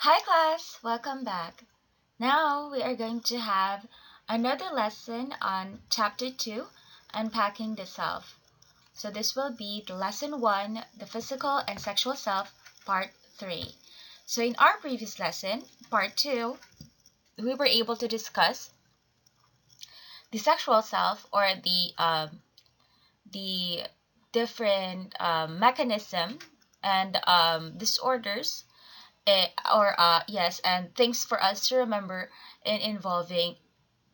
Hi class, welcome back. Now we are going to have another lesson on chapter 2, Unpacking the Self. So this will be the lesson 1, the physical and sexual self, part 3. So in our previous lesson, part 2, we were able to discuss the sexual self or the different mechanism and disorders and things for us to remember in involving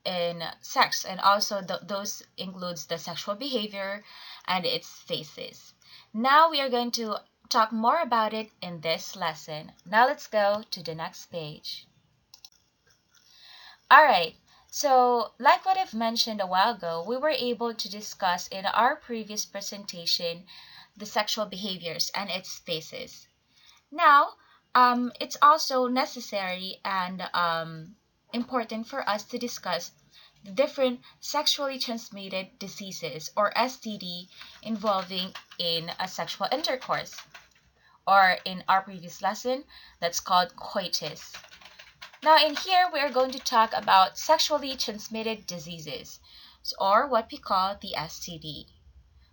in sex, and also those includes the sexual behavior and its phases. Now we are going to talk more about it in this lesson. Now let's go to the next page. All right. So, like what I've mentioned a while ago, we were able to discuss in our previous presentation the sexual behaviors and its phases. Now, it's also necessary and important for us to discuss the different sexually transmitted diseases or STD involving in a sexual intercourse, or in our previous lesson, that's called coitus. Now, in here, we are going to talk about sexually transmitted diseases, or what we call the STD.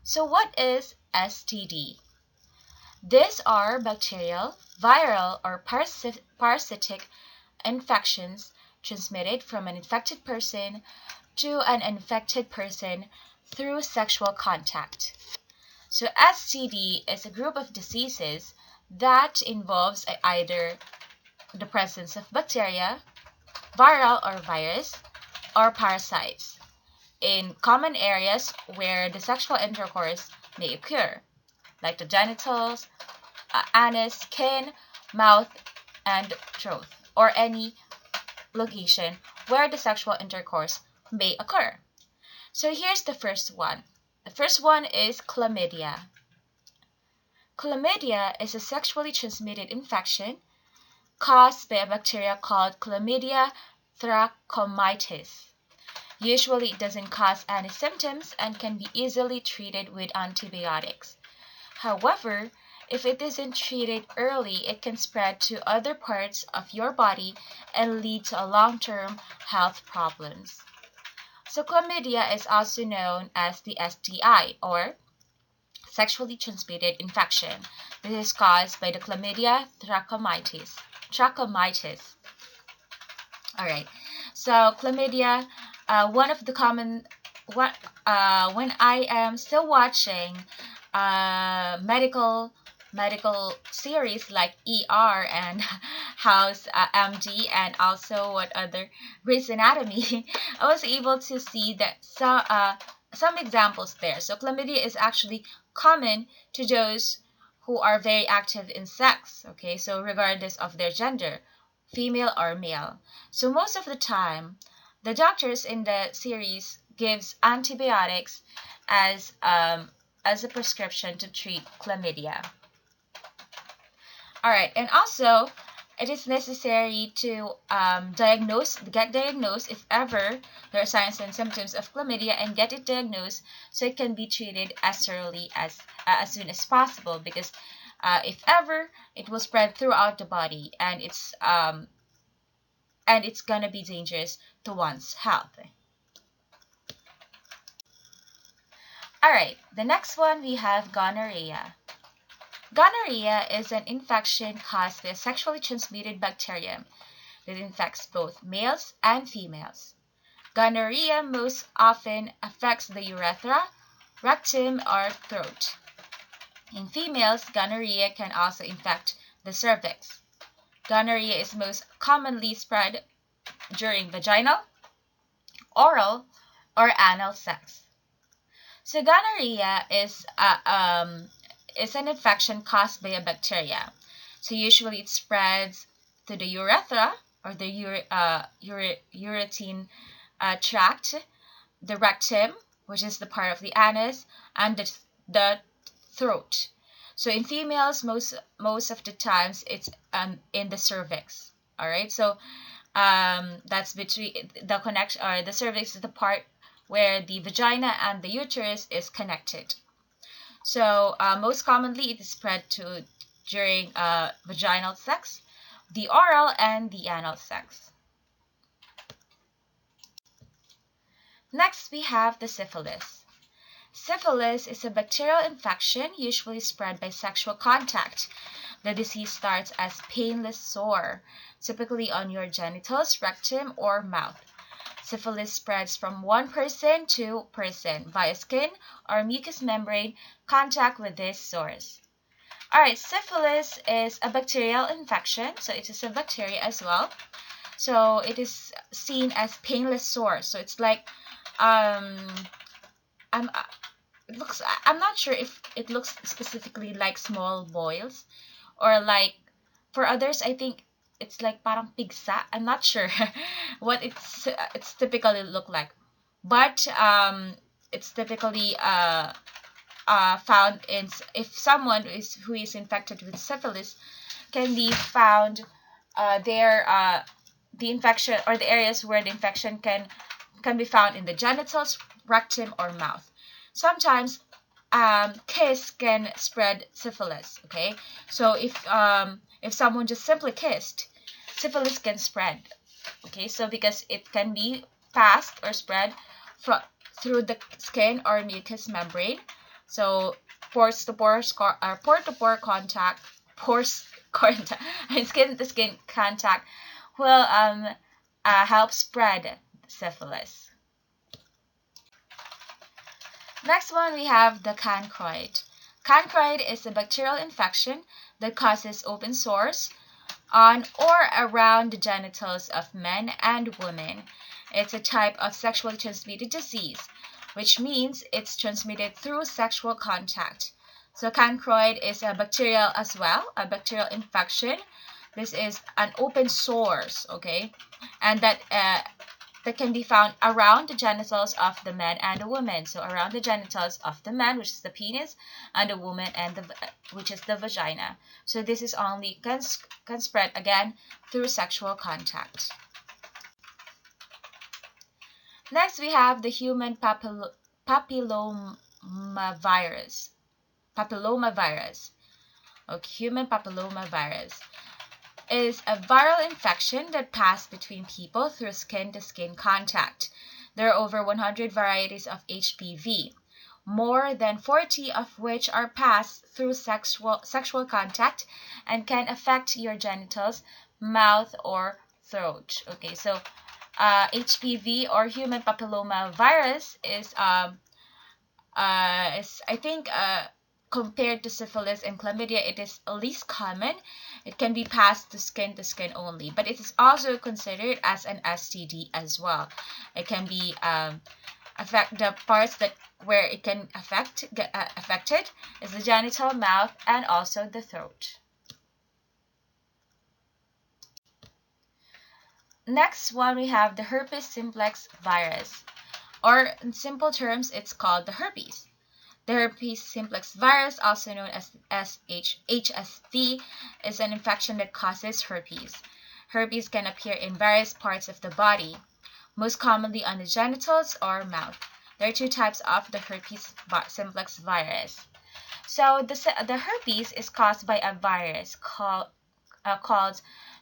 So, what is STD? These are bacterial, viral, or parasitic infections transmitted from an infected person to an infected person through sexual contact. So STD is a group of diseases that involves either the presence of bacteria, viral or virus, or parasites in common areas where the sexual intercourse may occur, like the genitals, anus, skin, mouth, and throat, or any location where the sexual intercourse may occur. So here's the first one. The first one is chlamydia. Chlamydia is a sexually transmitted infection caused by a bacteria called Chlamydia trachomatis. Usually it doesn't cause any symptoms and can be easily treated with antibiotics. However, if it isn't treated early, it can spread to other parts of your body and lead to long-term health problems. So chlamydia is also known as the STI, or sexually transmitted infection. This is caused by the Chlamydia trachomatis. All right. So chlamydia, one of the common when I am still watching medical series like ER and House MD, and also what other Grey's Anatomy, I was able to see that some examples there. So chlamydia is actually common to those who are very active in sex, okay, so regardless of their gender, female or male. So most of the time, the doctors in the series gives antibiotics as a prescription to treat chlamydia. All right, and also it is necessary to get diagnosed if ever there are signs and symptoms of chlamydia, and get it diagnosed so it can be treated as early as soon as possible, because if ever it will spread throughout the body, and it's gonna be dangerous to one's health. All right, the next one we have gonorrhea. Gonorrhea is an infection caused by a sexually transmitted bacterium that infects both males and females. Gonorrhea most often affects the urethra, rectum, or throat. In females, gonorrhea can also infect the cervix. Gonorrhea is most commonly spread during vaginal, oral, or anal sex. So gonorrhea is an infection caused by a bacteria. So usually it spreads to the urethra, or the ureterine tract, the rectum, which is the part of the anus, and the throat. So in females, most of the times it's in the cervix. All right, so that's between the connection, or the cervix is the part where the vagina and the uterus is connected. So most commonly it is spread during vaginal sex, the oral and the anal sex. Next, we have the syphilis. Syphilis is a bacterial infection usually spread by sexual contact. The disease starts as painless sore, typically on your genitals, rectum, or mouth. Syphilis spreads from one person to person via skin or mucous membrane contact with these sores. Alright, syphilis is a bacterial infection, so it is a bacteria as well. So it is seen as painless sore. So it's like um I'm it looks I'm not sure if it looks specifically like small boils or like for others I think it's like parang pigsa. I'm not sure what it's typically look like. But it's typically found in if someone who is infected with syphilis can be found the infection or the areas where the infection can be found in the genitals, rectum, or mouth. Sometimes kiss can spread syphilis. Okay, so if someone just simply kissed, syphilis can spread. Okay, so because it can be passed or spread from through the skin or mucous membrane. So pores to pores or pore to pore contact, pores contact, and skin to skin contact will help spread syphilis. Next one, we have the chancroid. Chancroid is a bacterial infection that causes open sores on or around the genitals of men and women. It's a type of sexually transmitted disease, which means it's transmitted through sexual contact. So chancroid is a bacterial as well, a bacterial infection. This is an open sores, okay, and that can be found around the genitals of the man and the woman. So around the genitals of the man, which is the penis, and the woman, and which is the vagina. So this is only can spread again through sexual contact. Next, we have the human papillomavirus. Papillomavirus. Okay, human papillomavirus is a viral infection that passes between people through skin-to-skin contact. There are over 100 varieties of HPV, more than 40 of which are passed through sexual contact and can affect your genitals, mouth, or throat. Okay, so HPV or human papilloma virus is I think compared to syphilis and chlamydia, it is least common. It can be passed to skin only, but it is also considered as an STD as well. It can be affect the parts that where it can get affected is the genital, mouth, and also the throat. Next one, we have the herpes simplex virus, or in simple terms, it's called the herpes. The herpes simplex virus, also known as HSV, is an infection that causes herpes. Herpes can appear in various parts of the body, most commonly on the genitals or mouth. There are two types of the herpes simplex virus. So the herpes is caused by a virus called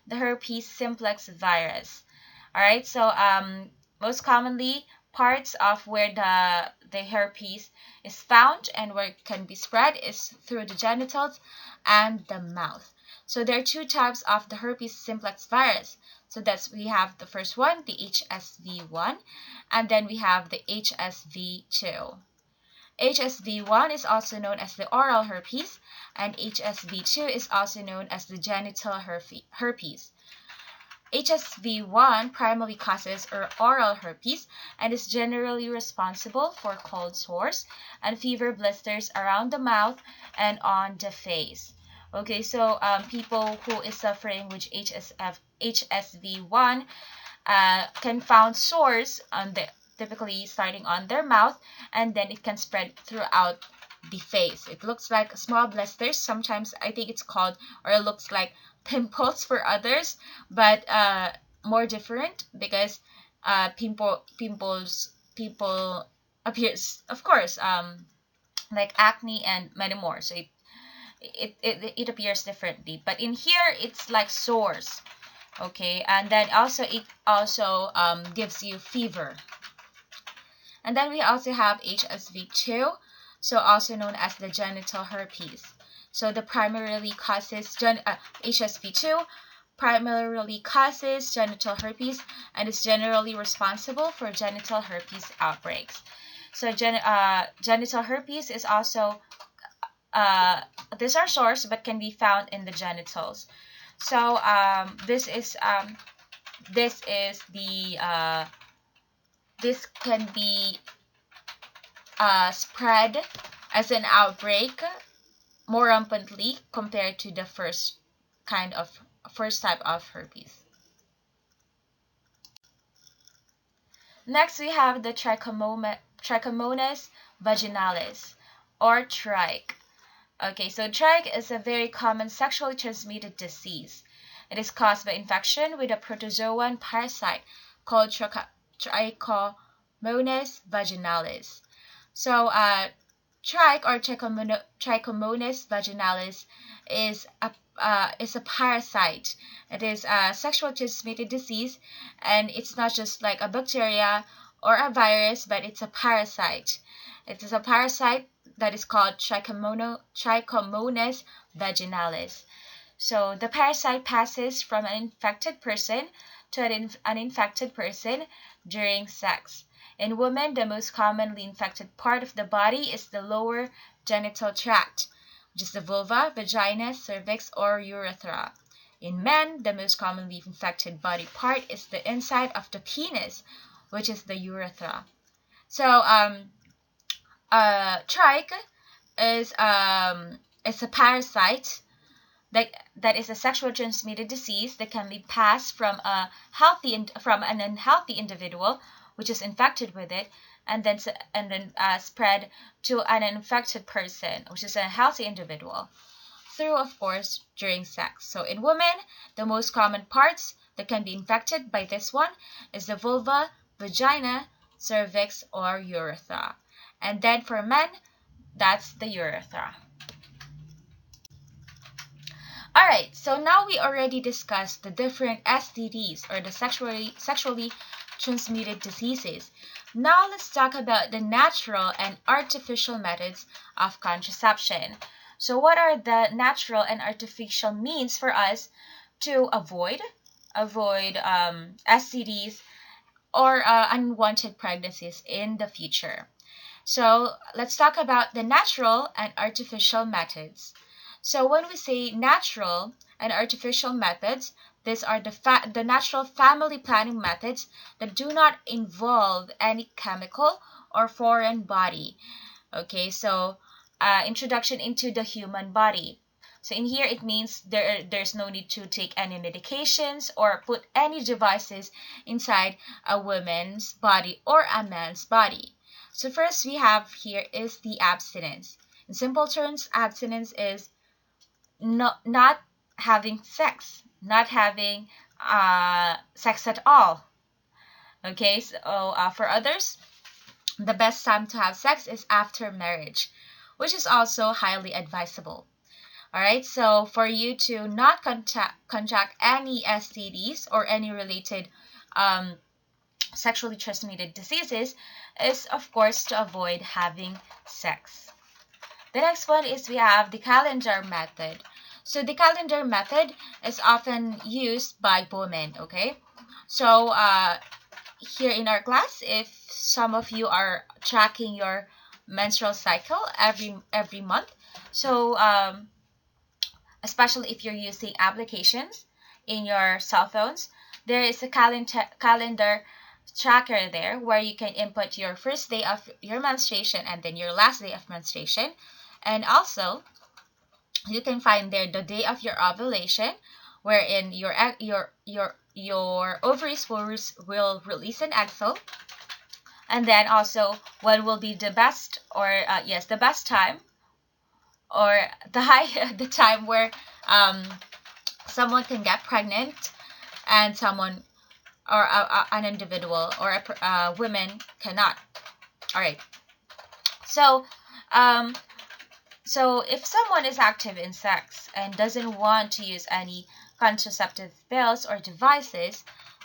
the herpes simplex virus. All right, so most commonly parts of where the herpes is found and where it can be spread is through the genitals and the mouth. So there are two types of the herpes simplex virus. So we have the first one, the HSV1, and then we have the HSV2. HSV1 is also known as the oral herpes, and HSV2 is also known as the genital herpes. HSV1 primarily causes oral herpes and is generally responsible for cold sores and fever blisters around the mouth and on the face. Okay, so people who is suffering with HSV1 can find sores on typically starting on their mouth, and then it can spread throughout the face. It looks like small blisters. Sometimes I think it's called, or it looks like pimples for others, but more different because people appears, of course, like acne and many more. So it appears differently. But in here, it's like sores. Okay, and then also it also gives you fever. And then we also have HSV2, so also known as the genital herpes. So the primarily causes HSV2 primarily causes genital herpes and is generally responsible for genital herpes outbreaks. So genital herpes is also these are sores but can be found in the genitals. So this is the this can be spread as an outbreak more rampantly compared to the first type of herpes. Next, we have the Trichomonas vaginalis, or trich. Okay, so trich is a very common sexually transmitted disease. It is caused by infection with a protozoan parasite called Trichomonas vaginalis. So, trich or Trichomonas vaginalis is a parasite. It is a sexually transmitted disease, and it's not just like a bacteria or a virus, but it's a parasite. It is a parasite that is called Trichomonas vaginalis. So the parasite passes from an infected person to an uninfected person during sex. In women, the most commonly infected part of the body is the lower genital tract, which is the vulva, vagina, cervix, or urethra. In men, the most commonly infected body part is the inside of the penis, which is the urethra. So, trich is a parasite that is a sexually transmitted disease that can be passed from an unhealthy individual, which is infected with it, and then spread to an infected person, which is a healthy individual, through, of course, during sex. So in women, the most common parts that can be infected by this one is the vulva, vagina, cervix, or urethra. And then for men, that's the urethra. Alright, so now we already discussed the different STDs, or the sexually transmitted diseases. Now let's talk about the natural and artificial methods of contraception. So what are the natural and artificial means for us to avoid STDs or unwanted pregnancies in the future? So let's talk about the natural and artificial methods. So when we say natural and artificial methods, these are the natural family planning methods that do not involve any chemical or foreign body. Okay, so introduction into the human body. So in here, it means there's no need to take any medications or put any devices inside a woman's body or a man's body. So first we have here is the abstinence. In simple terms, abstinence is not having sex, not having sex at all. Okay, so for others, the best time to have sex is after marriage, which is also highly advisable. Alright, so for you to not contract any STDs or any related sexually transmitted diseases is, of course, to avoid having sex. The next one is we have the calendar method. So the calendar method is often used by women, okay? So here in our class, if some of you are tracking your menstrual cycle every month, so especially if you're using applications in your cell phones, there is a calendar tracker there where you can input your first day of your menstruation and then your last day of menstruation. And also, you can find there the day of your ovulation, wherein your ovaries will release an egg cell, and then also when will be the best the best time, or the time where someone can get pregnant and someone or an individual or a women cannot. All right. So So if someone is active in sex and doesn't want to use any contraceptive pills or devices,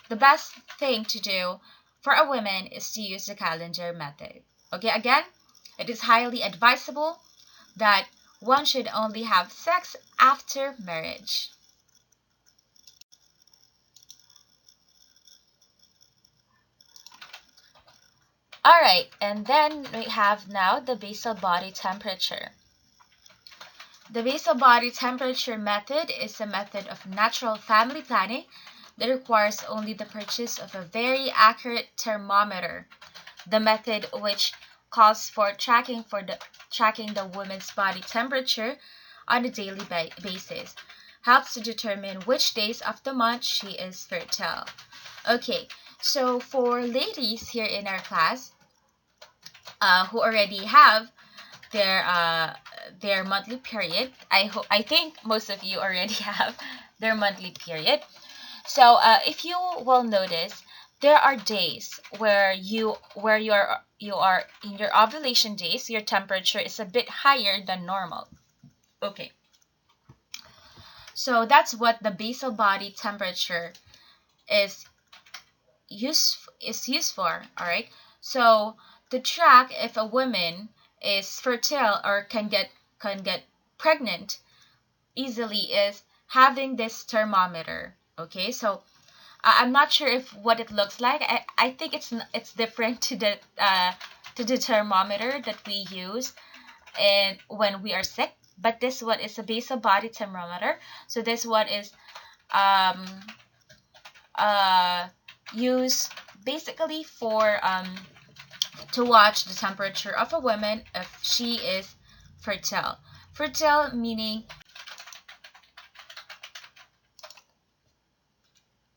the best thing to do for a woman is to use the calendar method. Okay, again, it is highly advisable that one should only have sex after marriage. Alright, and then we have now the basal body temperature. The basal body temperature method is a method of natural family planning that requires only the purchase of a very accurate thermometer. The method, which calls for tracking the woman's body temperature on a daily basis, helps to determine which days of the month she is fertile. Okay, so for ladies here in our class who already have their monthly period, I think most of you already have their monthly period. So if you will notice, there are days where you are in your ovulation days, your temperature is a bit higher than normal. Okay, so that's what the basal body temperature is used for. All right, so to track if a woman is fertile or can get pregnant easily is having this thermometer. Okay, so I'm not sure if what it looks like. I think it's different to the thermometer that we use and when we are sick. But this one is a basal body thermometer. So this one is um uh used basically for to watch the temperature of a woman if she is fertile. Fertile meaning.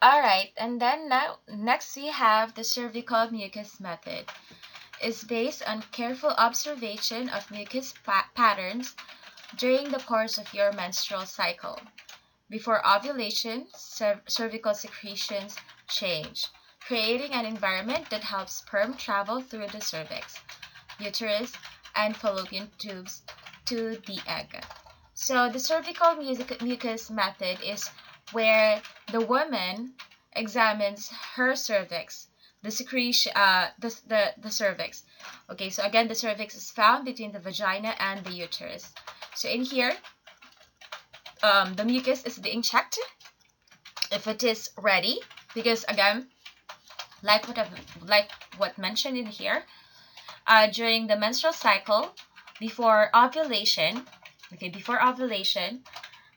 Alright, and then now next we have the cervical mucus method. It's based on careful observation of mucus patterns during the course of your menstrual cycle. Before ovulation, cervical secretions change, creating an environment that helps sperm travel through the cervix, uterus, and fallopian tubes to the egg. So the cervical mucus method is where the woman examines her cervix, the secretion, the cervix. Okay, so again, the cervix is found between the vagina and the uterus. So in here, the mucus is being checked if it is ready, because again, like what mentioned in here, during the menstrual cycle, before ovulation, before ovulation,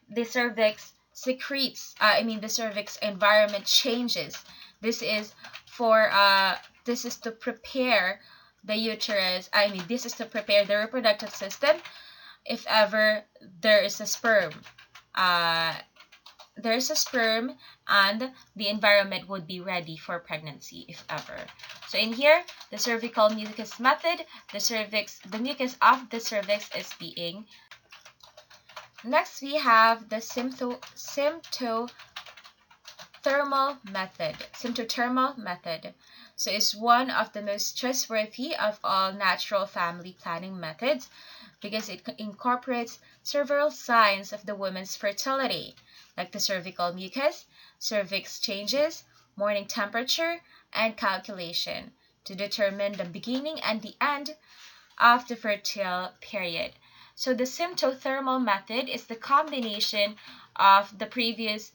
the cervix secretes. The cervix environment changes. This is for this is to prepare the uterus. This is to prepare the reproductive system if ever there is a sperm. Uh, there is a sperm and the environment would be ready for pregnancy if ever. So in here, the cervical mucus method, the mucus of the cervix is being. Next, we have the symptothermal method. Symptothermal method. So it's one of the most trustworthy of all natural family planning methods because it incorporates several signs of the woman's fertility, like the cervical mucus, cervix changes, morning temperature, and calculation to determine the beginning and the end of the fertile period. So the symptothermal method is the combination of the previous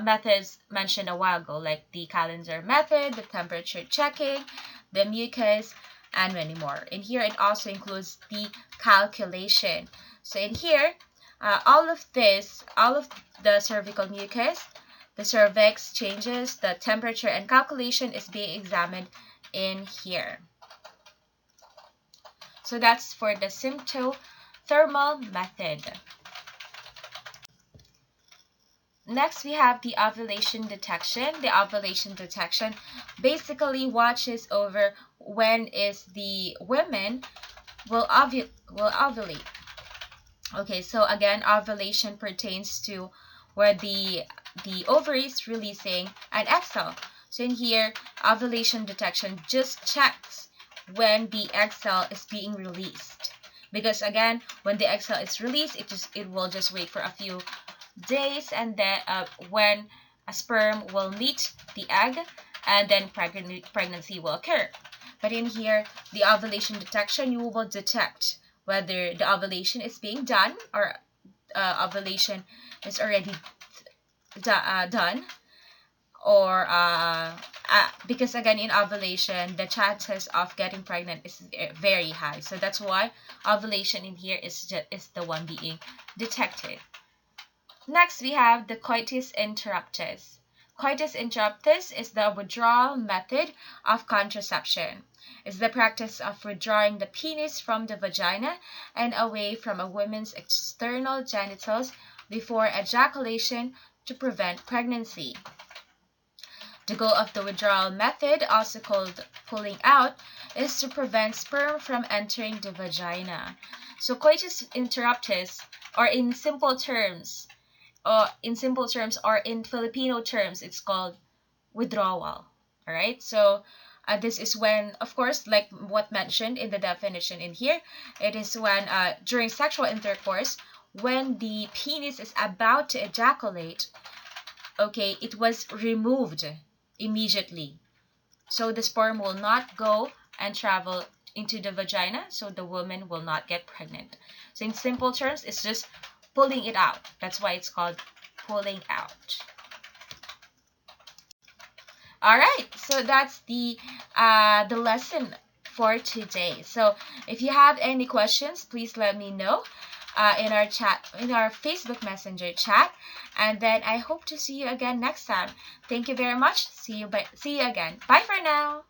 methods mentioned a while ago, like the calendar method, the temperature checking, the mucus, and many more. In here, it also includes the calculation. So in here, all of the cervical mucus, the cervix changes, the temperature, and calculation is being examined in here. So that's for the symptothermal method. Next, we have the ovulation detection. The ovulation detection basically watches over when is the women will ovulate. Okay, so again, ovulation pertains to where the ovaries releasing an egg cell. So in here, ovulation detection just checks when the egg cell is being released. because again, when the egg cell is released, it will just wait for a few days, and then when a sperm will meet the egg, and then pregnancy will occur. But in here, the ovulation detection, you will detect whether the ovulation is being done, or ovulation is already done, or because again, in ovulation, the chances of getting pregnant is very high. So that's why ovulation in here is the one being detected. Next, we have the coitus interruptus. Coitus interruptus is the withdrawal method of contraception. It's the practice of withdrawing the penis from the vagina and away from a woman's external genitals before ejaculation to prevent pregnancy. The goal of the withdrawal method, also called pulling out, is to prevent sperm from entering the vagina. So coitus interruptus, or in simple terms, or in Filipino terms, it's called withdrawal. All right. So this is when, of course, like what mentioned in the definition in here, it is when during sexual intercourse, when the penis is about to ejaculate, okay, it was removed immediately. So the sperm will not go and travel into the vagina, so the woman will not get pregnant. So in simple terms, it's just pulling it out. That's why it's called pulling out. All right, so that's the lesson for today. So if you have any questions, please let me know in our chat, in our Facebook Messenger chat, and then I hope to see you again next time. Thank you very much. See you again. Bye for now.